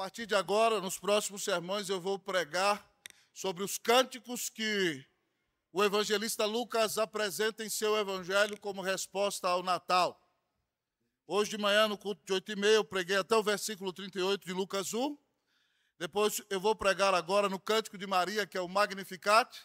partir de agora, nos próximos sermões, eu vou pregar sobre os cânticos que o evangelista Lucas apresenta em seu evangelho como resposta ao Natal. Hoje de manhã, no culto de 8h30, eu preguei até o versículo 38 de Lucas 1. Depois eu vou pregar agora no Cântico de Maria, que é o Magnificat.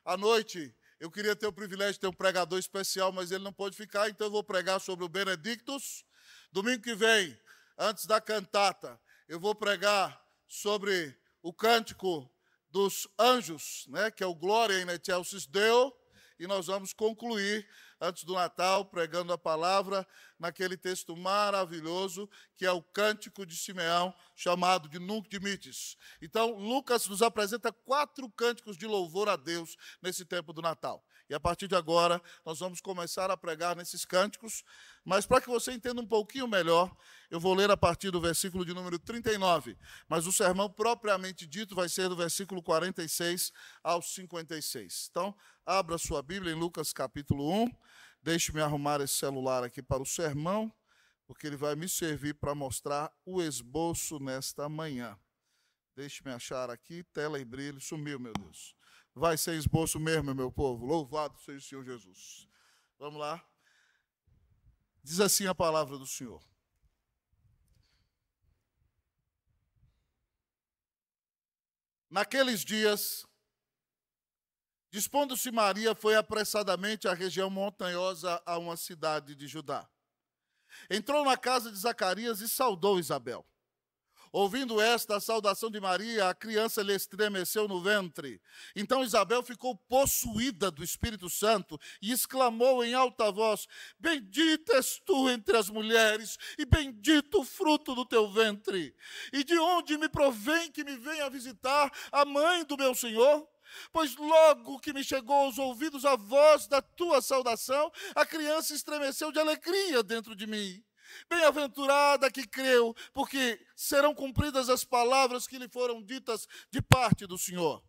À noite, eu queria ter o privilégio de ter um pregador especial, mas ele não pôde ficar, então eu vou pregar sobre o Benedictus. Domingo que vem, antes da cantata, eu vou pregar sobre o Cântico dos Anjos, né, que é o Gloria in Excelsis Deo, e nós vamos concluir, antes do Natal, pregando a palavra naquele texto maravilhoso, que é o Cântico de Simeão, chamado de Nunc Dimittis. Então, Lucas nos apresenta 4 cânticos de louvor a Deus nesse tempo do Natal. E a partir de agora, nós vamos começar a pregar nesses cânticos, mas para que você entenda um pouquinho melhor, eu vou ler a partir do versículo de número 39, mas o sermão propriamente dito vai ser do versículo 46 ao 56. Então, abra sua Bíblia em Lucas capítulo 1, deixe-me arrumar esse celular aqui para o sermão, porque ele vai me servir para mostrar o esboço nesta manhã. Deixe-me achar aqui, tela e brilho, sumiu, meu Deus. Vai ser esboço mesmo, meu povo, louvado seja o Senhor Jesus. Vamos lá. Diz assim a palavra do Senhor. Naqueles dias, dispondo-se Maria, foi apressadamente à região montanhosa a uma cidade de Judá. Entrou na casa de Zacarias e saudou Isabel. Ouvindo esta saudação de Maria, a criança lhe estremeceu no ventre. Então Isabel ficou possuída do Espírito Santo e exclamou em alta voz: Bendita és tu entre as mulheres, e bendito o fruto do teu ventre. E de onde me provém que me venha visitar a mãe do meu Senhor? Pois logo que me chegou aos ouvidos a voz da tua saudação, a criança estremeceu de alegria dentro de mim. Bem-aventurada que creu, porque serão cumpridas as palavras que lhe foram ditas de parte do Senhor.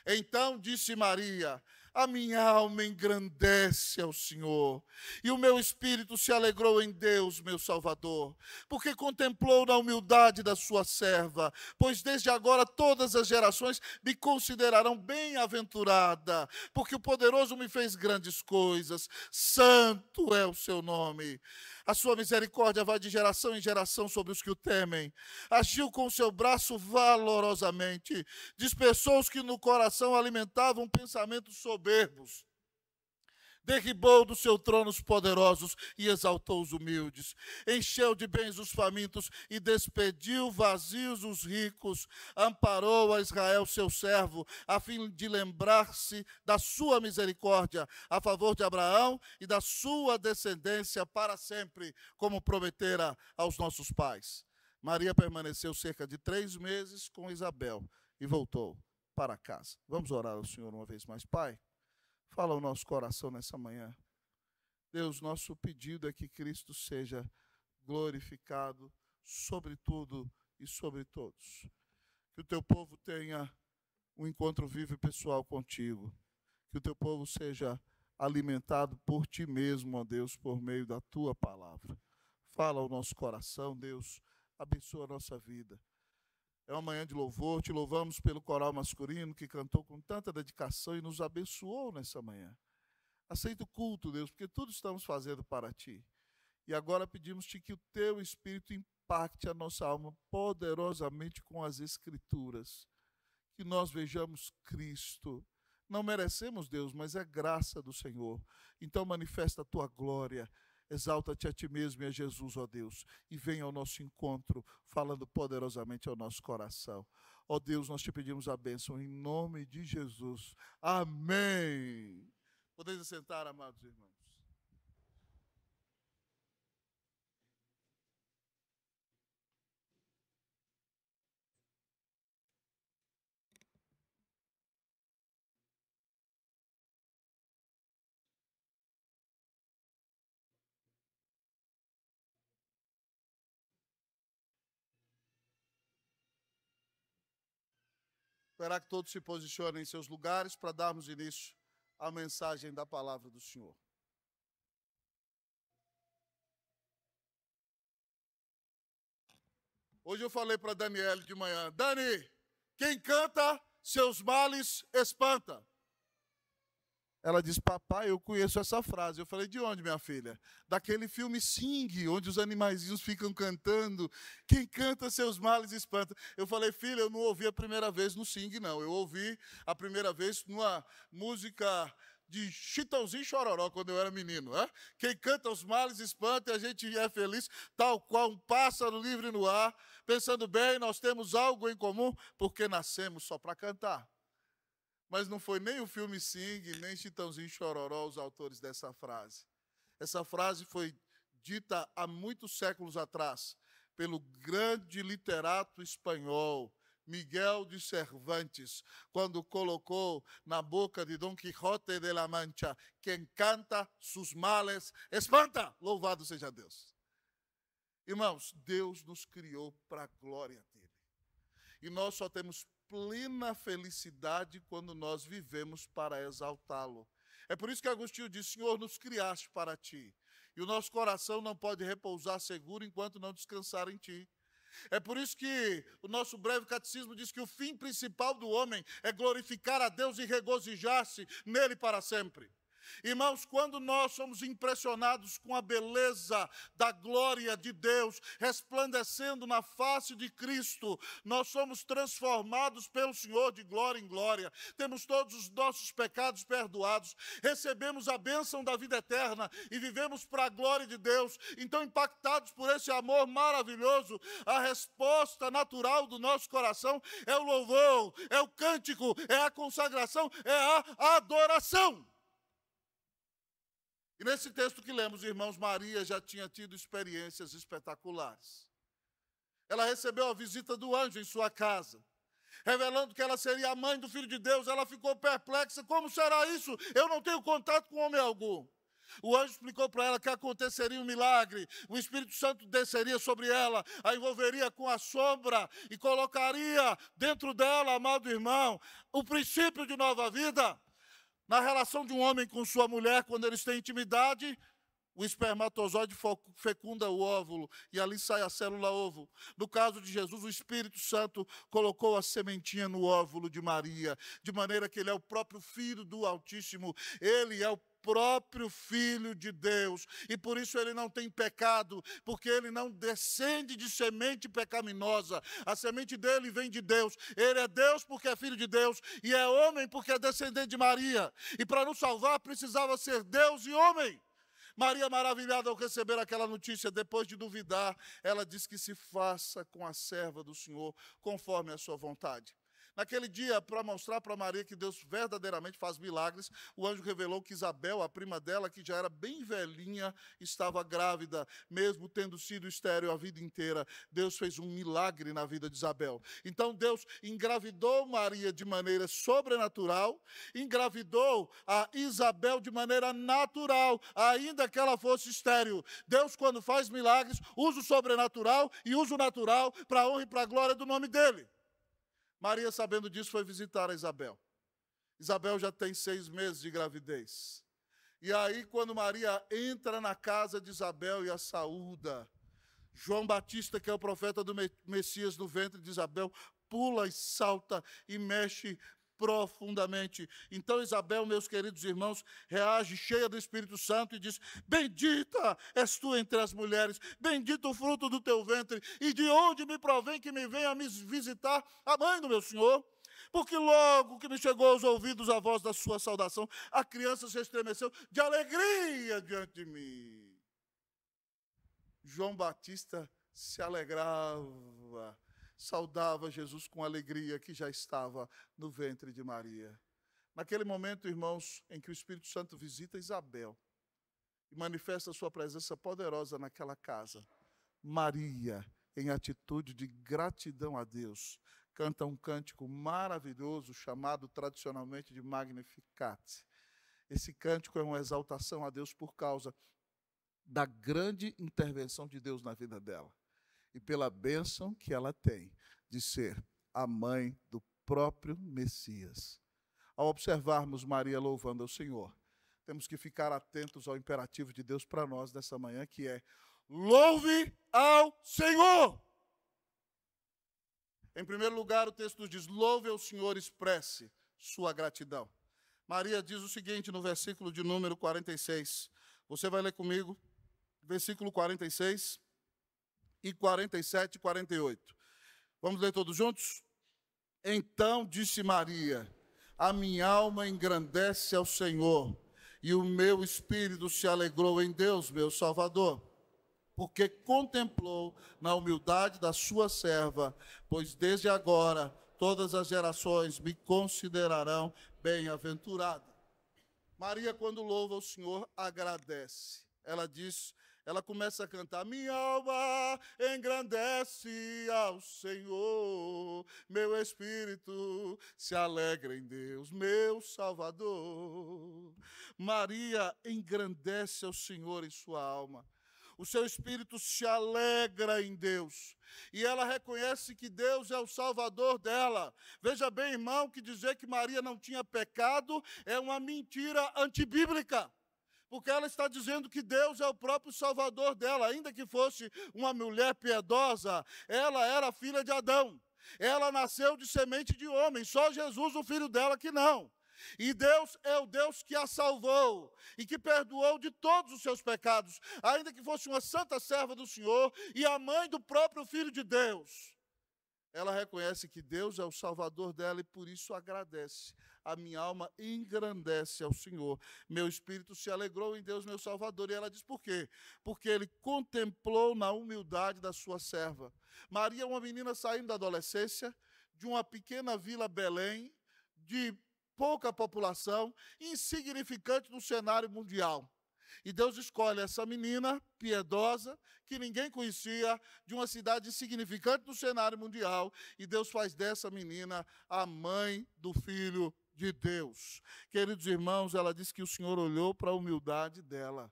Então disse Maria: a minha alma engrandece ao Senhor, e o meu espírito se alegrou em Deus, meu Salvador, porque contemplou na humildade da sua serva, pois desde agora todas as gerações me considerarão bem-aventurada, porque o poderoso me fez grandes coisas, santo é o seu nome. A sua misericórdia vai de geração em geração sobre os que o temem. Agiu com o seu braço valorosamente, dispersou os que no coração alimentavam pensamentos soberbos. Derribou do seu trono os poderosos e exaltou os humildes. Encheu de bens os famintos e despediu vazios os ricos. Amparou a Israel, seu servo, a fim de lembrar-se da sua misericórdia a favor de Abraão e da sua descendência para sempre, como prometera aos nossos pais. Maria permaneceu cerca de 3 meses com Isabel e voltou para casa. Vamos orar ao Senhor uma vez mais, Pai? Fala ao nosso coração nessa manhã. Deus, nosso pedido é que Cristo seja glorificado sobre tudo e sobre todos. Que o teu povo tenha um encontro vivo e pessoal contigo. Que o teu povo seja alimentado por ti mesmo, ó Deus, por meio da tua palavra. Fala ao nosso coração, Deus, abençoa a nossa vida. É uma manhã de louvor, te louvamos pelo coral masculino que cantou com tanta dedicação e nos abençoou nessa manhã. Aceita o culto, Deus, porque tudo estamos fazendo para ti. E agora pedimos-te que o teu Espírito impacte a nossa alma poderosamente com as Escrituras. Que nós vejamos Cristo. Não merecemos, Deus, mas é graça do Senhor. Então manifesta a tua glória. Exalta-te a ti mesmo e a Jesus, ó Deus, e venha ao nosso encontro, falando poderosamente ao nosso coração. Ó Deus, nós te pedimos a bênção em nome de Jesus. Amém. Podeis assentar, amados irmãos. Esperar que todos se posicionem em seus lugares para darmos início à mensagem da palavra do Senhor. Hoje eu falei para a Daniele de manhã, Dani, quem canta, seus males espanta. Ela disse, papai, eu conheço essa frase. Eu falei, de onde, minha filha? Daquele filme Sing, onde os animaizinhos ficam cantando. Quem canta, seus males espanta. Eu falei, filha, eu não ouvi a primeira vez no Sing, não. Eu ouvi a primeira vez numa música de Chitãozinho e Chororó, quando eu era menino. Quem canta os males espanta e a gente é feliz, tal qual um pássaro livre no ar. Pensando bem, nós temos algo em comum, porque nascemos só para cantar. Mas não foi nem o filme Sing, nem Chitãozinho e Chororó os autores dessa frase. Essa frase foi dita há muitos séculos atrás pelo grande literato espanhol Miguel de Cervantes, quando colocou na boca de Dom Quixote de la Mancha, quem canta sus males espanta, louvado seja Deus. Irmãos, Deus nos criou para a glória dele. E nós só temos plena felicidade quando nós vivemos para exaltá-lo. É por isso que Agostinho diz, Senhor, nos criaste para ti. E o nosso coração não pode repousar seguro enquanto não descansar em ti. É por isso que o nosso breve catecismo diz que o fim principal do homem é glorificar a Deus e regozijar-se nele para sempre. Irmãos, quando nós somos impressionados com a beleza da glória de Deus resplandecendo na face de Cristo, nós somos transformados pelo Senhor de glória em glória, temos todos os nossos pecados perdoados, recebemos a bênção da vida eterna e vivemos para a glória de Deus. Então, impactados por esse amor maravilhoso, a resposta natural do nosso coração é o louvor, é o cântico, é a consagração, é a adoração. E nesse texto que lemos, irmãos, Maria já tinha tido experiências espetaculares. Ela recebeu a visita do anjo em sua casa, revelando que ela seria a mãe do Filho de Deus. Ela ficou perplexa, como será isso? Eu não tenho contato com homem algum. O anjo explicou para ela que aconteceria um milagre, o Espírito Santo desceria sobre ela, a envolveria com a sombra e colocaria dentro dela, amado irmão, o princípio de nova vida. Na relação de um homem com sua mulher, quando eles têm intimidade, o espermatozoide fecunda o óvulo e ali sai a célula ovo. No caso de Jesus, o Espírito Santo colocou a sementinha no óvulo de Maria, de maneira que ele é o próprio Filho do Altíssimo, ele é o próprio Filho de Deus, e por isso ele não tem pecado, porque ele não descende de semente pecaminosa, a semente dele vem de Deus, ele é Deus porque é Filho de Deus, e é homem porque é descendente de Maria, e para nos salvar precisava ser Deus e homem. Maria, maravilhada ao receber aquela notícia, depois de duvidar, ela diz que se faça com a serva do Senhor, conforme a sua vontade. Naquele dia, para mostrar para Maria que Deus verdadeiramente faz milagres, o anjo revelou que Isabel, a prima dela, que já era bem velhinha, estava grávida, mesmo tendo sido estéril a vida inteira. Deus fez um milagre na vida de Isabel. Então Deus engravidou Maria de maneira sobrenatural, engravidou a Isabel de maneira natural, ainda que ela fosse estéril. Deus, quando faz milagres, usa o sobrenatural e usa o natural para a honra e para a glória do nome dele. Maria, sabendo disso, foi visitar a Isabel. Isabel já tem 6 meses de gravidez. E aí, quando Maria entra na casa de Isabel e a saúda, João Batista, que é o profeta do Messias no ventre de Isabel, pula e salta e mexe profundamente. Então Isabel, meus queridos irmãos, reage cheia do Espírito Santo e diz, bendita és tu entre as mulheres, bendito o fruto do teu ventre, e de onde me provém que me venha me visitar a mãe do meu Senhor? Porque logo que me chegou aos ouvidos a voz da sua saudação, a criança se estremeceu de alegria diante de mim. João Batista se alegrava, saudava Jesus com alegria que já estava no ventre de Maria. Naquele momento, irmãos, em que o Espírito Santo visita Isabel e manifesta a sua presença poderosa naquela casa, Maria, em atitude de gratidão a Deus, canta um cântico maravilhoso chamado tradicionalmente de Magnificat. Esse cântico é uma exaltação a Deus por causa da grande intervenção de Deus na vida dela e pela bênção que ela tem de ser a mãe do próprio Messias. Ao observarmos Maria louvando ao Senhor, temos que ficar atentos ao imperativo de Deus para nós nessa manhã, que é: louve ao Senhor! Em primeiro lugar, o texto diz: louve ao Senhor, expresse sua gratidão. Maria diz o seguinte no versículo de número 46. Você vai ler comigo, versículo 46 e 47 e 48. Vamos ler todos juntos? Então disse Maria: a minha alma engrandece ao Senhor, e o meu espírito se alegrou em Deus, meu Salvador, porque contemplou na humildade da sua serva, pois desde agora todas as gerações me considerarão bem-aventurada. Maria, quando louva o Senhor, agradece. Ela começa a cantar: minha alma engrandece ao Senhor, meu espírito se alegra em Deus, meu Salvador. Maria engrandece ao Senhor em sua alma. O seu espírito se alegra em Deus. E ela reconhece que Deus é o Salvador dela. Veja bem, irmão, que dizer que Maria não tinha pecado é uma mentira antibíblica. Porque ela está dizendo que Deus é o próprio Salvador dela. Ainda que fosse uma mulher piedosa, ela era filha de Adão. Ela nasceu de semente de homem. Só Jesus, o filho dela, que não. E Deus é o Deus que a salvou e que perdoou de todos os seus pecados, ainda que fosse uma santa serva do Senhor e a mãe do próprio Filho de Deus. Ela reconhece que Deus é o Salvador dela e por isso agradece. A minha alma engrandece ao Senhor. Meu espírito se alegrou em Deus, meu Salvador. E ela diz por quê? Porque ele contemplou na humildade da sua serva. Maria é uma menina saindo da adolescência, de uma pequena vila Belém, de pouca população, insignificante no cenário mundial. E Deus escolhe essa menina piedosa, que ninguém conhecia, de uma cidade insignificante no cenário mundial, e Deus faz dessa menina a mãe do Filho de Deus. Queridos irmãos, ela diz que o Senhor olhou para a humildade dela,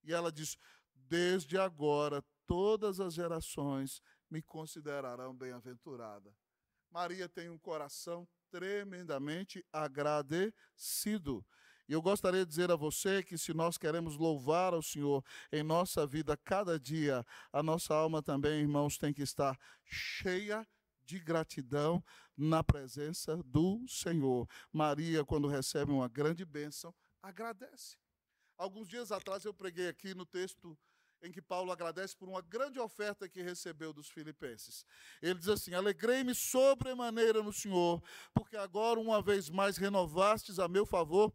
e ela diz: desde agora todas as gerações me considerarão bem-aventurada. Maria tem um coração tremendamente agradecido. E eu gostaria de dizer a você que se nós queremos louvar ao Senhor em nossa vida cada dia, a nossa alma também, irmãos, tem que estar cheia de gratidão na presença do Senhor. Maria, quando recebe uma grande bênção, agradece. Alguns dias atrás eu preguei aqui no texto em que Paulo agradece por uma grande oferta que recebeu dos filipenses. Ele diz assim: alegrei-me sobremaneira no Senhor, porque agora uma vez mais renovastes a meu favor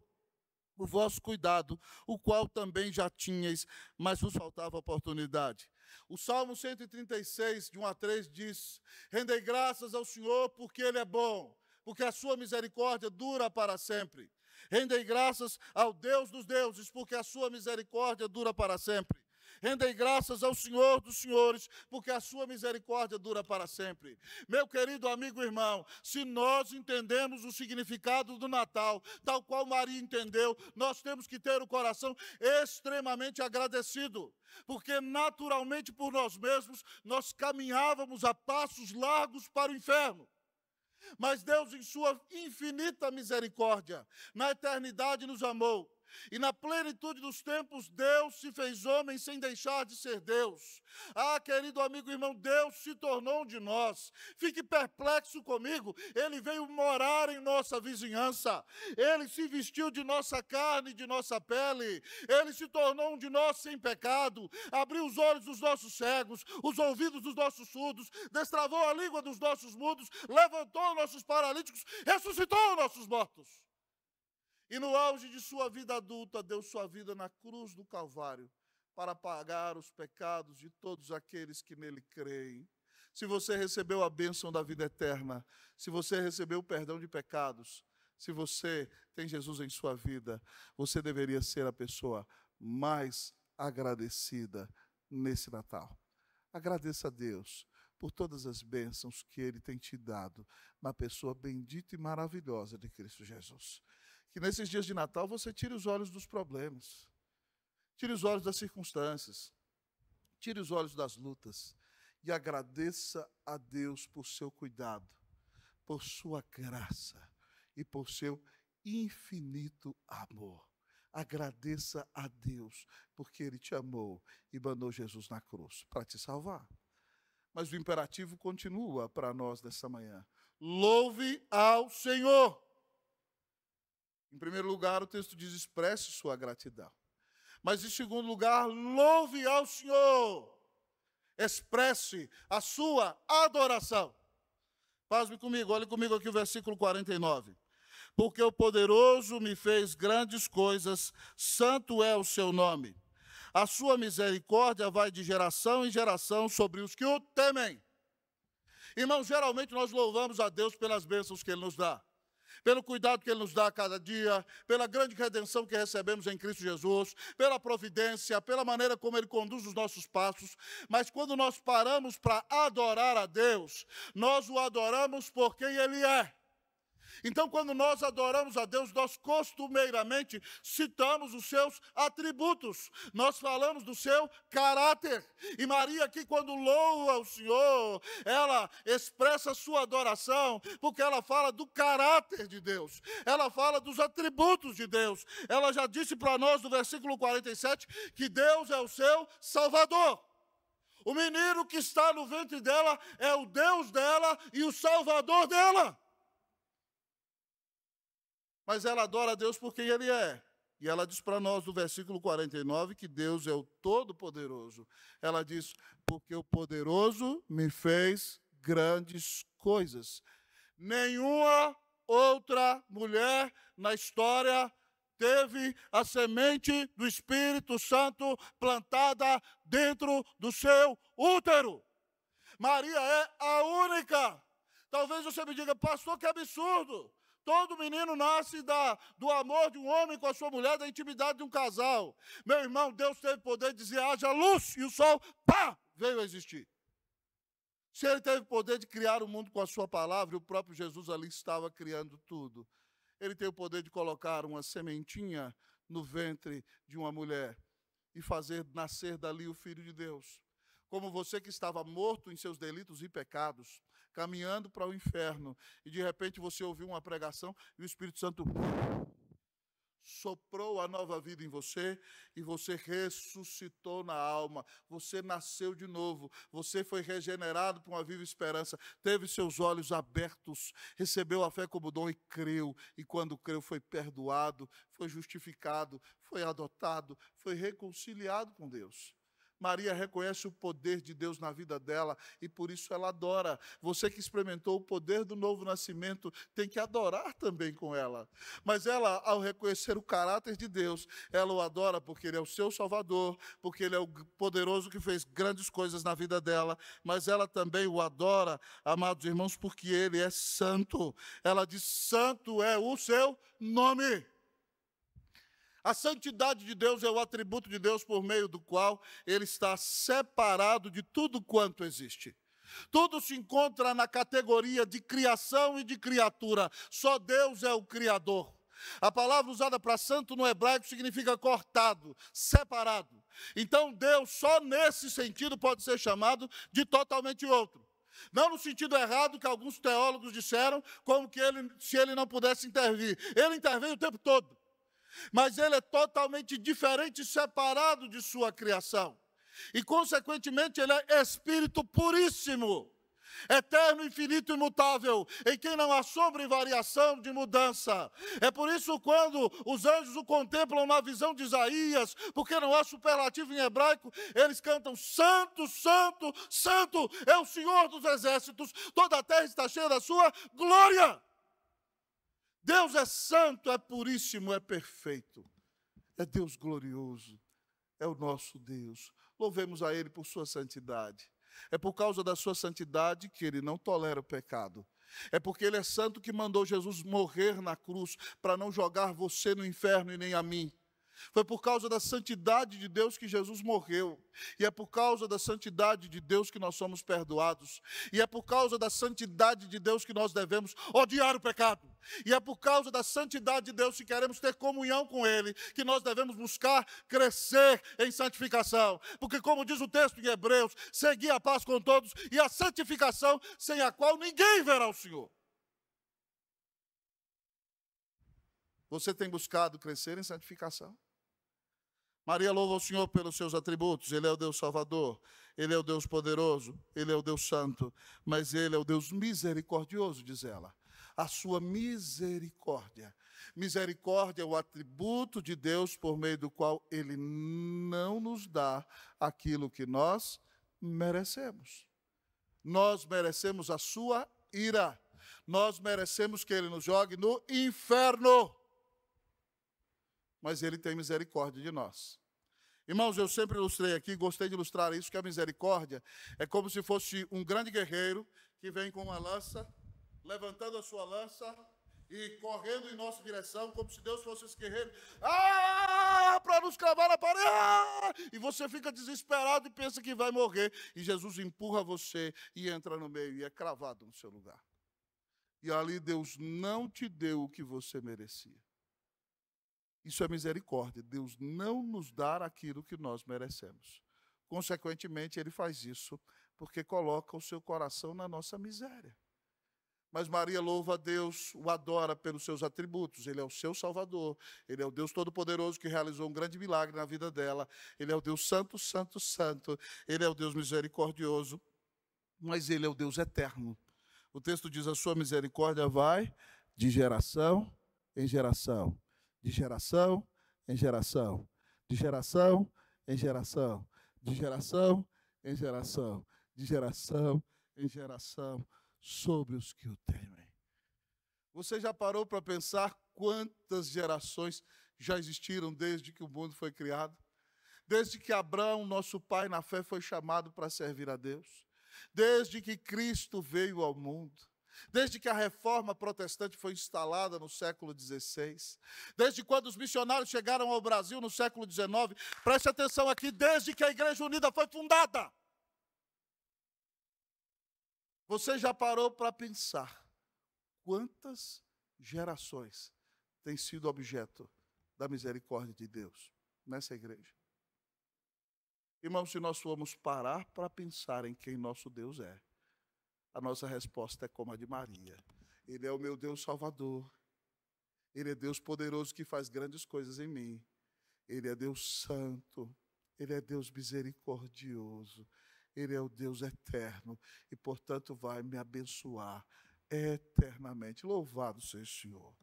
o vosso cuidado, o qual também já tinhais, mas vos faltava oportunidade. O Salmo 136, de 1 a 3, diz: rendei graças ao Senhor porque Ele é bom, porque a sua misericórdia dura para sempre. Rendei graças ao Deus dos deuses, porque a sua misericórdia dura para sempre. Rendei graças ao Senhor dos senhores, porque a sua misericórdia dura para sempre. Meu querido amigo e irmão, se nós entendemos o significado do Natal, tal qual Maria entendeu, nós temos que ter o coração extremamente agradecido, porque naturalmente por nós mesmos, nós caminhávamos a passos largos para o inferno. Mas Deus, em sua infinita misericórdia, na eternidade nos amou. E na plenitude dos tempos, Deus se fez homem sem deixar de ser Deus. Ah, querido amigo e irmão, Deus se tornou um de nós. Fique perplexo comigo, Ele veio morar em nossa vizinhança. Ele se vestiu de nossa carne e de nossa pele. Ele se tornou um de nós sem pecado. Abriu os olhos dos nossos cegos, os ouvidos dos nossos surdos, destravou a língua dos nossos mudos, levantou nossos paralíticos, ressuscitou nossos mortos. E no auge de sua vida adulta, deu sua vida na cruz do Calvário para pagar os pecados de todos aqueles que nele creem. Se você recebeu a bênção da vida eterna, se você recebeu o perdão de pecados, se você tem Jesus em sua vida, você deveria ser a pessoa mais agradecida nesse Natal. Agradeça a Deus por todas as bênçãos que Ele tem te dado na pessoa bendita e maravilhosa de Cristo Jesus. Que nesses dias de Natal você tire os olhos dos problemas, tire os olhos das circunstâncias, tire os olhos das lutas e agradeça a Deus por seu cuidado, por sua graça e por seu infinito amor. Agradeça a Deus porque Ele te amou e mandou Jesus na cruz para te salvar. Mas o imperativo continua para nós nessa manhã. Louve ao Senhor. Em primeiro lugar, o texto diz: expresse sua gratidão. Mas em segundo lugar, louve ao Senhor. Expresse a sua adoração. Pasme comigo, olhe comigo aqui o versículo 49. Porque o poderoso me fez grandes coisas, santo é o seu nome. A sua misericórdia vai de geração em geração sobre os que o temem. Irmãos, geralmente nós louvamos a Deus pelas bênçãos que Ele nos dá, pelo cuidado que Ele nos dá a cada dia, pela grande redenção que recebemos em Cristo Jesus, pela providência, pela maneira como Ele conduz os nossos passos. Mas quando nós paramos para adorar a Deus, nós o adoramos por quem Ele é. Então, quando nós adoramos a Deus, nós costumeiramente citamos os seus atributos. Nós falamos do seu caráter. E Maria aqui, quando louva o Senhor, ela expressa a sua adoração, porque ela fala do caráter de Deus. Ela fala dos atributos de Deus. Ela já disse para nós, no versículo 47, que Deus é o seu Salvador. O menino que está no ventre dela é o Deus dela e o Salvador dela. Mas ela adora a Deus por quem Ele é. E ela diz para nós, no versículo 49, que Deus é o Todo-Poderoso. Ela diz, porque o Poderoso me fez grandes coisas. Nenhuma outra mulher na história teve a semente do Espírito Santo plantada dentro do seu útero. Maria é a única. Talvez você me diga, pastor, que absurdo. Todo menino nasce do amor de um homem com a sua mulher, da intimidade de um casal. Meu irmão, Deus teve poder de dizer, haja luz, e o sol, pá, veio a existir. Se Ele teve poder de criar o mundo com a sua palavra, e o próprio Jesus ali estava criando tudo. Ele tem o poder de colocar uma sementinha no ventre de uma mulher e fazer nascer dali o Filho de Deus. Como você que estava morto em seus delitos e pecados, caminhando para o inferno, e de repente você ouviu uma pregação e o Espírito Santo soprou a nova vida em você e você ressuscitou na alma, você nasceu de novo, você foi regenerado por uma viva esperança, teve seus olhos abertos, recebeu a fé como dom e creu, e quando creu foi perdoado, foi justificado, foi adotado, foi reconciliado com Deus. Maria reconhece o poder de Deus na vida dela e por isso ela adora. Você que experimentou o poder do novo nascimento tem que adorar também com ela. Mas ela, ao reconhecer o caráter de Deus, ela o adora porque Ele é o seu Salvador, porque Ele é o poderoso que fez grandes coisas na vida dela. Mas ela também o adora, amados irmãos, porque Ele é santo. Ela diz, santo é o seu nome. A santidade de Deus é o atributo de Deus por meio do qual Ele está separado de tudo quanto existe. Tudo se encontra na categoria de criação e de criatura. Só Deus é o Criador. A palavra usada para santo no hebraico significa cortado, separado. Então Deus só nesse sentido pode ser chamado de totalmente outro. Não no sentido errado que alguns teólogos disseram, como que se ele não pudesse intervir. Ele interveio o tempo todo. Mas Ele é totalmente diferente e separado de sua criação. E, consequentemente, Ele é Espírito puríssimo, eterno, infinito e imutável, em quem não há sombra e variação de mudança. É por isso, quando os anjos o contemplam na visão de Isaías, porque não há superlativo em hebraico, eles cantam, santo, santo, santo é o Senhor dos exércitos, toda a terra está cheia da sua glória. Deus é santo, é puríssimo, é perfeito. É Deus glorioso. É o nosso Deus. Louvemos a Ele por sua santidade. É por causa da sua santidade que Ele não tolera o pecado. É porque Ele é santo que mandou Jesus morrer na cruz para não jogar você no inferno e nem a mim. Foi por causa da santidade de Deus que Jesus morreu. E é por causa da santidade de Deus que nós somos perdoados. E é por causa da santidade de Deus que nós devemos odiar o pecado. E é por causa da santidade de Deus, se queremos ter comunhão com Ele, que nós devemos buscar crescer em santificação. Porque, como diz o texto em Hebreus, segui a paz com todos e a santificação, sem a qual ninguém verá o Senhor. Você tem buscado crescer em santificação? Maria louva o Senhor pelos seus atributos. Ele é o Deus Salvador, Ele é o Deus poderoso, Ele é o Deus santo, mas Ele é o Deus misericordioso, diz ela. A sua misericórdia. Misericórdia é o atributo de Deus por meio do qual Ele não nos dá aquilo que nós merecemos. Nós merecemos a sua ira. Nós merecemos que Ele nos jogue no inferno. Mas Ele tem misericórdia de nós. Irmãos, eu sempre ilustrei aqui, gostei de ilustrar isso, que a misericórdia é como se fosse um grande guerreiro que vem com uma lança, levantando a sua lança e correndo em nossa direção, como se Deus fosse esse guerreiro. Para nos cravar na parede! E você fica desesperado e pensa que vai morrer. E Jesus empurra você e entra no meio e é cravado no seu lugar. E ali Deus não te deu o que você merecia. Isso é misericórdia. Deus não nos dá aquilo que nós merecemos. Consequentemente, Ele faz isso porque coloca o seu coração na nossa miséria. Mas Maria louva a Deus, o adora pelos seus atributos. Ele é o seu Salvador. Ele é o Deus Todo-Poderoso que realizou um grande milagre na vida dela. Ele é o Deus Santo, Santo, Santo. Ele é o Deus misericordioso. Mas Ele é o Deus eterno. O texto diz, a sua misericórdia vai de geração em geração. De geração em geração, de geração em geração, de geração em geração, de geração em geração, sobre os que o temem. Você já parou para pensar quantas gerações já existiram desde que o mundo foi criado? Desde que Abraão, nosso pai na fé, foi chamado para servir a Deus? Desde que Cristo veio ao mundo? Desde que a reforma protestante foi instalada no século XVI, desde quando os missionários chegaram ao Brasil no século XIX, preste atenção aqui, desde que a Igreja Unida foi fundada. Você já parou para pensar quantas gerações têm sido objeto da misericórdia de Deus nessa igreja? Irmão, se nós formos parar para pensar em quem nosso Deus é, a nossa resposta é como a de Maria. Ele é o meu Deus Salvador. Ele é Deus poderoso que faz grandes coisas em mim. Ele é Deus santo. Ele é Deus misericordioso. Ele é o Deus eterno. E, portanto, vai me abençoar eternamente. Louvado seja o Senhor.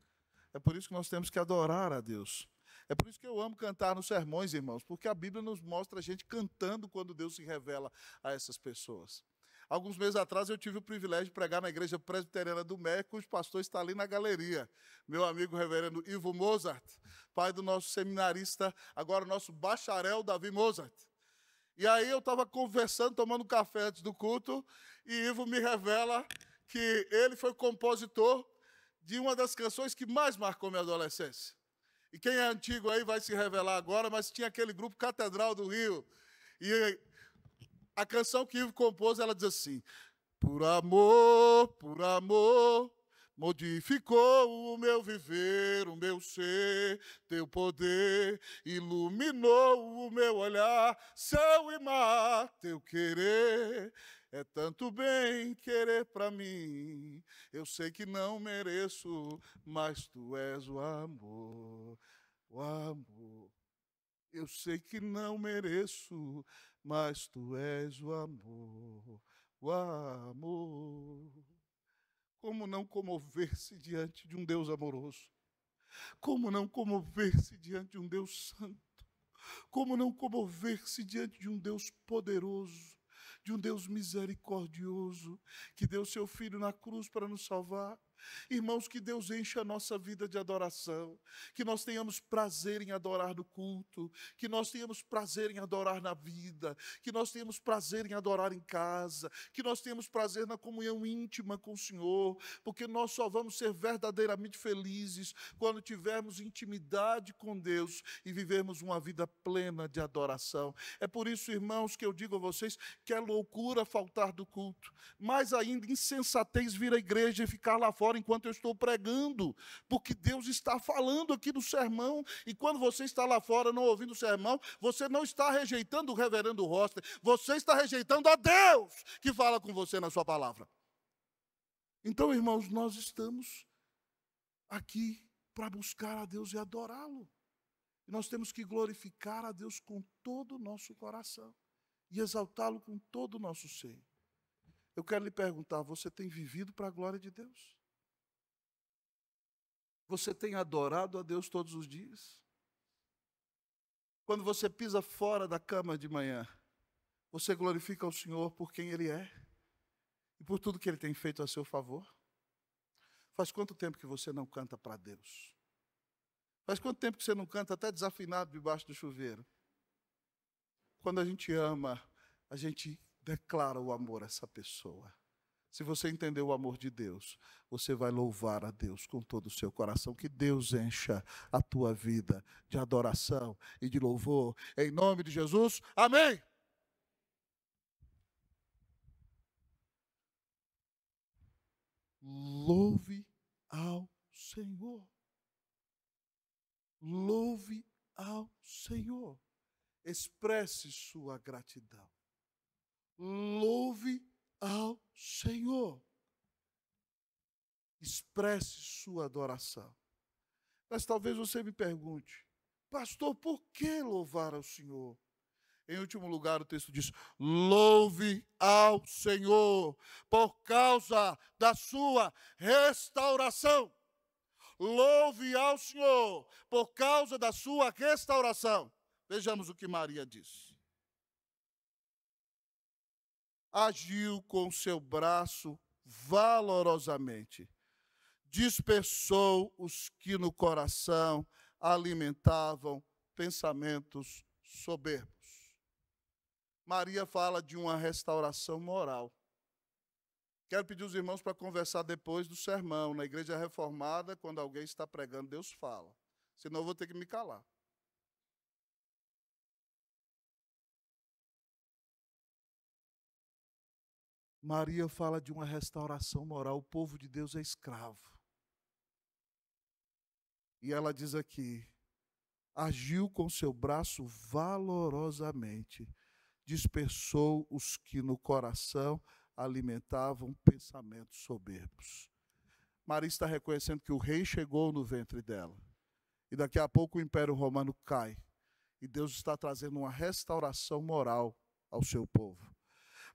É por isso que nós temos que adorar a Deus. É por isso que eu amo cantar nos sermões, irmãos, porque a Bíblia nos mostra a gente cantando quando Deus se revela a essas pessoas. Alguns meses atrás eu tive o privilégio de pregar na Igreja Presbiteriana do México, cujo pastor está ali na galeria. Meu amigo reverendo Ivo Mozart, pai do nosso seminarista, agora nosso bacharel Davi Mozart. E aí eu estava conversando, tomando café antes do culto, e Ivo me revela que ele foi compositor de uma das canções que mais marcou minha adolescência. E quem é antigo aí vai se revelar agora, mas tinha aquele grupo Catedral do Rio. E a canção que Ivo compôs, ela diz assim: por amor, modificou o meu viver, o meu ser, teu poder iluminou o meu olhar, céu e mar, teu querer é tanto bem querer para mim. Eu sei que não mereço, mas tu és o amor, o amor. Eu sei que não mereço, mas tu és o amor, o amor. Como não comover-se diante de um Deus amoroso? Como não comover-se diante de um Deus santo? Como não comover-se diante de um Deus poderoso, de um Deus misericordioso, que deu seu Filho na cruz para nos salvar? Irmãos, que Deus encha a nossa vida de adoração, que nós tenhamos prazer em adorar no culto, que nós tenhamos prazer em adorar na vida, que nós tenhamos prazer em adorar em casa, que nós tenhamos prazer na comunhão íntima com o Senhor, porque nós só vamos ser verdadeiramente felizes quando tivermos intimidade com Deus e vivermos uma vida plena de adoração. É por isso, irmãos, que eu digo a vocês que é loucura faltar do culto, mais ainda insensatez vir à igreja e ficar lá fora enquanto eu estou pregando, porque Deus está falando aqui no sermão, e quando você está lá fora não ouvindo o sermão, você não está rejeitando o reverendo Roster, você está rejeitando a Deus que fala com você na sua palavra. Então, irmãos, nós estamos aqui para buscar a Deus e adorá-lo. E nós temos que glorificar a Deus com todo o nosso coração e exaltá-lo com todo o nosso ser. Eu quero lhe perguntar, você tem vivido para a glória de Deus? Você tem adorado a Deus todos os dias? Quando você pisa fora da cama de manhã, você glorifica o Senhor por quem Ele é e por tudo que Ele tem feito a seu favor? Faz quanto tempo que você não canta para Deus? Faz quanto tempo que você não canta até desafinado debaixo do chuveiro? Quando a gente ama, a gente declara o amor a essa pessoa. Se você entender o amor de Deus, você vai louvar a Deus com todo o seu coração. Que Deus encha a tua vida de adoração e de louvor. Em nome de Jesus, amém! Louve ao Senhor. Louve ao Senhor. Expresse sua gratidão. Louve ao Senhor. Expresse sua adoração. Mas talvez você me pergunte, pastor, por que louvar ao Senhor? Em último lugar, o texto diz, louve ao Senhor por causa da sua restauração. Louve ao Senhor por causa da sua restauração. Vejamos o que Maria diz. Agiu com seu braço valorosamente, dispersou os que no coração alimentavam pensamentos soberbos. Maria fala de uma restauração moral. Quero pedir os irmãos para conversar depois do sermão. Na igreja reformada, quando alguém está pregando, Deus fala. Senão eu vou ter que me calar. Maria fala de uma restauração moral. O povo de Deus é escravo. E ela diz aqui, agiu com seu braço valorosamente, dispersou os que no coração alimentavam pensamentos soberbos. Maria está reconhecendo que o rei chegou no ventre dela. E daqui a pouco o Império Romano cai. E Deus está trazendo uma restauração moral ao seu povo.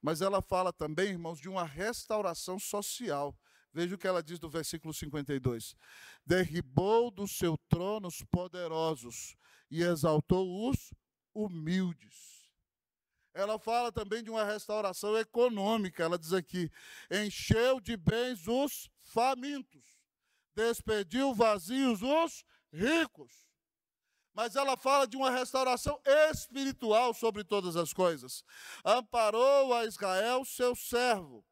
Mas ela fala também, irmãos, de uma restauração social. Veja o que ela diz no versículo 52. Derribou do seu trono os poderosos e exaltou os humildes. Ela fala também de uma restauração econômica. Ela diz aqui, encheu de bens os famintos, despediu vazios os ricos. Mas ela fala de uma restauração espiritual sobre todas as coisas. Amparou a Israel, seu servo,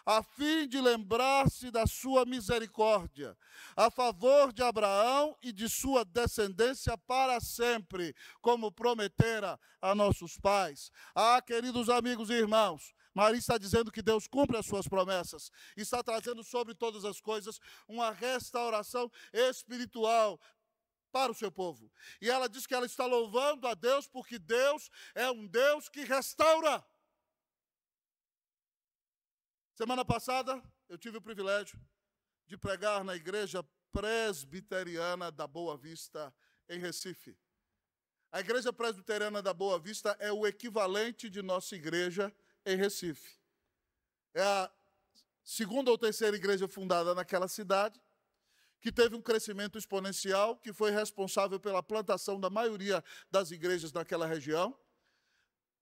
a fim de lembrar-se da sua misericórdia, a favor de Abraão e de sua descendência para sempre, como prometera a nossos pais. Ah, queridos amigos e irmãos, Maria está dizendo que Deus cumpre as suas promessas, está trazendo sobre todas as coisas uma restauração espiritual para o seu povo. E ela diz que ela está louvando a Deus porque Deus é um Deus que restaura. Semana passada, eu tive o privilégio de pregar na igreja presbiteriana da Boa Vista, em Recife. A igreja presbiteriana da Boa Vista é o equivalente de nossa igreja em Recife. É a segunda ou terceira igreja fundada naquela cidade, que teve um crescimento exponencial, que foi responsável pela plantação da maioria das igrejas naquela região.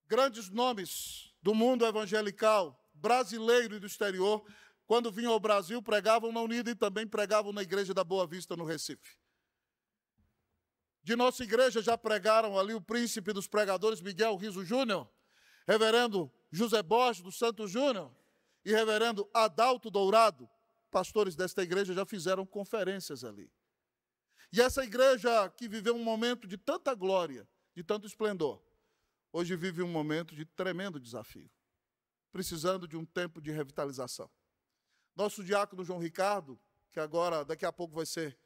Grandes nomes do mundo evangelical, brasileiro e do exterior, quando vinham ao Brasil, pregavam na Unida e também pregavam na igreja da Boa Vista, no Recife. De nossa igreja já pregaram ali o príncipe dos pregadores, Miguel Riso Júnior, reverendo José Borges do Santo Júnior e reverendo Adalto Dourado. Pastores desta igreja já fizeram conferências ali. E essa igreja que viveu um momento de tanta glória, de tanto esplendor, hoje vive um momento de tremendo desafio, precisando de um tempo de revitalização. Nosso diácono João Ricardo, que agora, daqui a pouco vai ser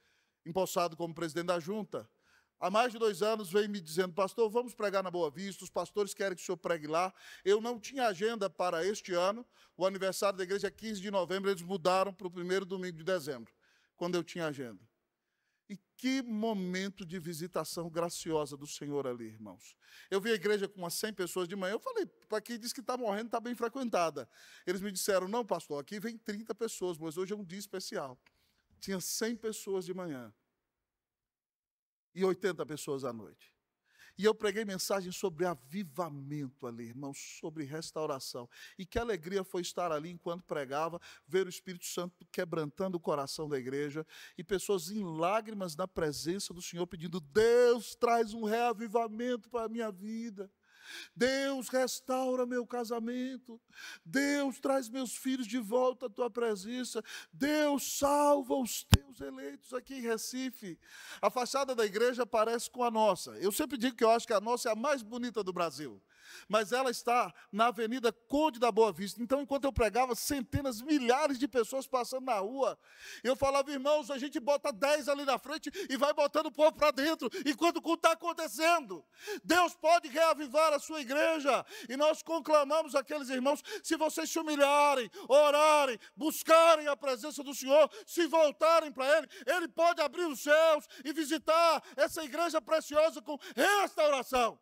empossado como presidente da junta, há mais de 2 anos vem me dizendo, pastor, vamos pregar na Boa Vista, os pastores querem que o senhor pregue lá. Eu não tinha agenda para este ano, o aniversário da igreja é 15 de novembro, eles mudaram para o primeiro domingo de dezembro, quando eu tinha agenda. E Que momento de visitação graciosa do Senhor ali, irmãos. Eu vi a igreja com umas 100 pessoas de manhã. Eu falei, para quem diz que está morrendo, está bem frequentada. Eles me disseram, não, pastor, aqui vem 30 pessoas, mas hoje é um dia especial. Tinha 100 pessoas de manhã e 80 pessoas à noite. E eu preguei mensagem sobre avivamento ali, irmãos, sobre restauração. E que alegria foi estar ali enquanto pregava, ver o Espírito Santo quebrantando o coração da igreja e pessoas em lágrimas na presença do Senhor pedindo, Deus, traz um reavivamento para a minha vida. Deus, restaura meu casamento. Deus, traz meus filhos de volta à tua presença. Deus, salva os teus eleitos aqui em Recife. A fachada da igreja parece com a nossa. Eu sempre digo que eu acho que a nossa é a mais bonita do Brasil. Mas ela está na Avenida Conde da Boa Vista. Então, enquanto eu pregava, centenas, milhares de pessoas passando na rua. Eu falava, irmãos, a gente bota 10 ali na frente e vai botando o povo para dentro, enquanto o culto está acontecendo. Deus pode reavivar a sua igreja. E nós conclamamos aqueles irmãos, se vocês se humilharem, orarem, buscarem a presença do Senhor, se voltarem para Ele, Ele pode abrir os céus e visitar essa igreja preciosa com restauração.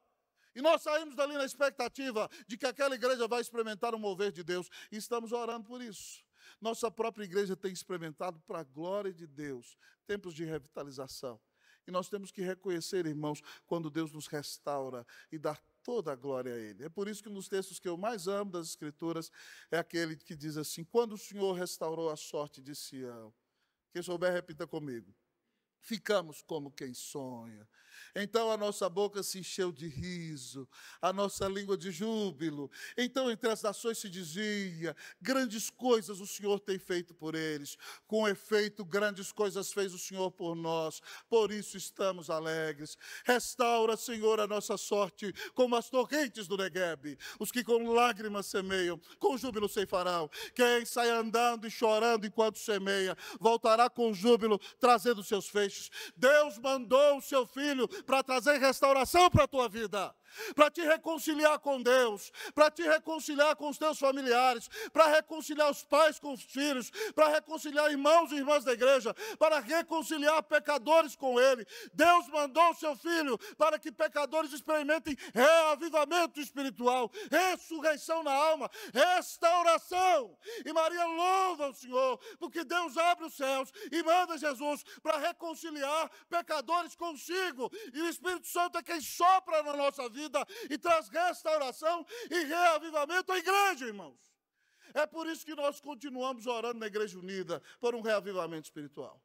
E nós saímos dali na expectativa de que aquela igreja vai experimentar o mover de Deus. E estamos orando por isso. Nossa própria igreja tem experimentado, para a glória de Deus, tempos de revitalização. E nós temos que reconhecer, irmãos, quando Deus nos restaura e dar toda a glória a Ele. É por isso que nos textos que eu mais amo das Escrituras, é aquele que diz assim, quando o Senhor restaurou a sorte de Sião. Quem souber, repita comigo. Ficamos como quem sonha. Então a nossa boca se encheu de riso, a nossa língua de júbilo. Então entre as nações se dizia, grandes coisas o Senhor tem feito por eles. Com efeito, grandes coisas fez o Senhor por nós. Por isso estamos alegres. Restaura, Senhor, a nossa sorte como as torrentes do Neguebe. Os que com lágrimas semeiam, com júbilo ceifarão. Quem sai andando e chorando enquanto semeia, voltará com júbilo, trazendo seus feixes. Deus mandou o seu Filho para trazer restauração para a tua vida, para te reconciliar com Deus, para te reconciliar com os teus familiares, para reconciliar os pais com os filhos, para reconciliar irmãos e irmãs da igreja, para reconciliar pecadores com Ele. Deus mandou o seu Filho para que pecadores experimentem reavivamento espiritual, ressurreição na alma, restauração. E Maria louva o Senhor, porque Deus abre os céus e manda Jesus para reconciliar pecadores consigo. E o Espírito Santo é quem sopra na nossa vida e traz restauração e reavivamento à igreja, irmãos. É por isso que nós continuamos orando na Igreja Unida por um reavivamento espiritual.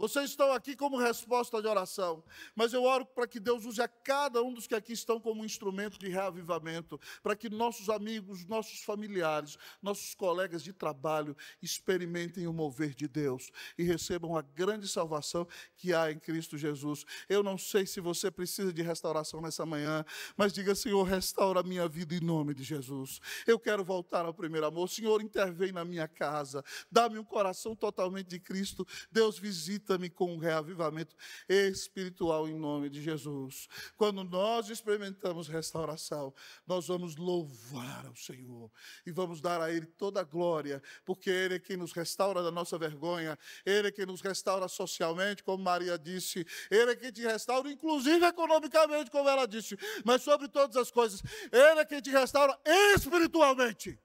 Vocês estão aqui como resposta de oração, mas eu oro para que Deus use a cada um dos que aqui estão como um instrumento de reavivamento, para que nossos amigos, nossos familiares, nossos colegas de trabalho experimentem o mover de Deus e recebam a grande salvação que há em Cristo Jesus. Eu não sei se você precisa de restauração nessa manhã, mas diga, Senhor, restaura a minha vida em nome de Jesus. Eu quero voltar ao primeiro amor. Senhor, intervém na minha casa, dá-me um coração totalmente de Cristo. Deus, visita-me com um reavivamento espiritual em nome de Jesus. Quando nós experimentamos restauração, nós vamos louvar ao Senhor e vamos dar a Ele toda a glória, porque Ele é quem nos restaura da nossa vergonha, Ele é quem nos restaura socialmente, como Maria disse, Ele é quem te restaura, inclusive economicamente, como ela disse, mas sobre todas as coisas, Ele é quem te restaura espiritualmente.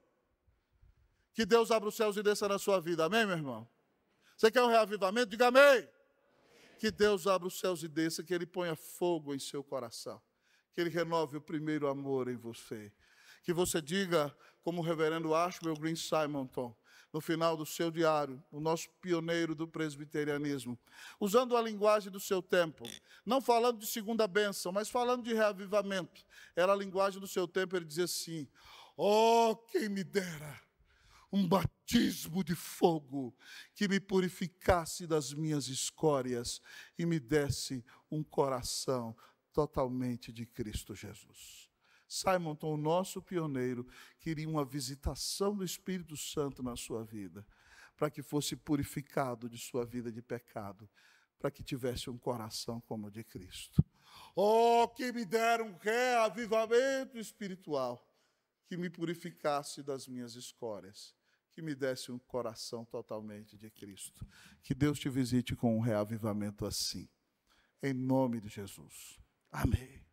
Que Deus abra os céus e desça na sua vida, amém, meu irmão? Você quer um reavivamento? Diga amém. Que Deus abra os céus e desça, que Ele ponha fogo em seu coração, que Ele renove o primeiro amor em você. Que você diga, como o reverendo Ashwell Green Simonton, no final do seu diário, o nosso pioneiro do presbiterianismo, usando a linguagem do seu tempo, não falando de segunda bênção, mas falando de reavivamento. Era a linguagem do seu tempo, ele dizia assim, oh, quem me dera um batismo de fogo que me purificasse das minhas escórias e me desse um coração totalmente de Cristo Jesus. Simonton, o nosso pioneiro, queria uma visitação do Espírito Santo na sua vida, para que fosse purificado de sua vida de pecado, para que tivesse um coração como o de Cristo. Oh, que me dera um reavivamento espiritual, que me purificasse das minhas escórias, que me desse um coração totalmente de Cristo. Que Deus te visite com um reavivamento assim. Em nome de Jesus. Amém.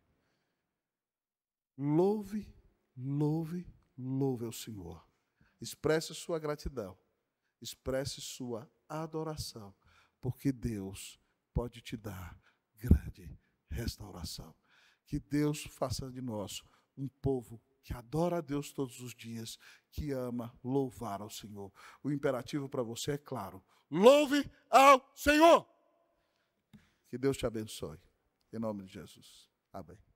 Louve, louve, louve ao Senhor. Expresse sua gratidão. Expresse sua adoração. Porque Deus pode te dar grande restauração. Que Deus faça de nós um povo que adora a Deus todos os dias, que ama louvar ao Senhor. O imperativo para você é claro: louve ao Senhor. Que Deus te abençoe. Em nome de Jesus. Amém.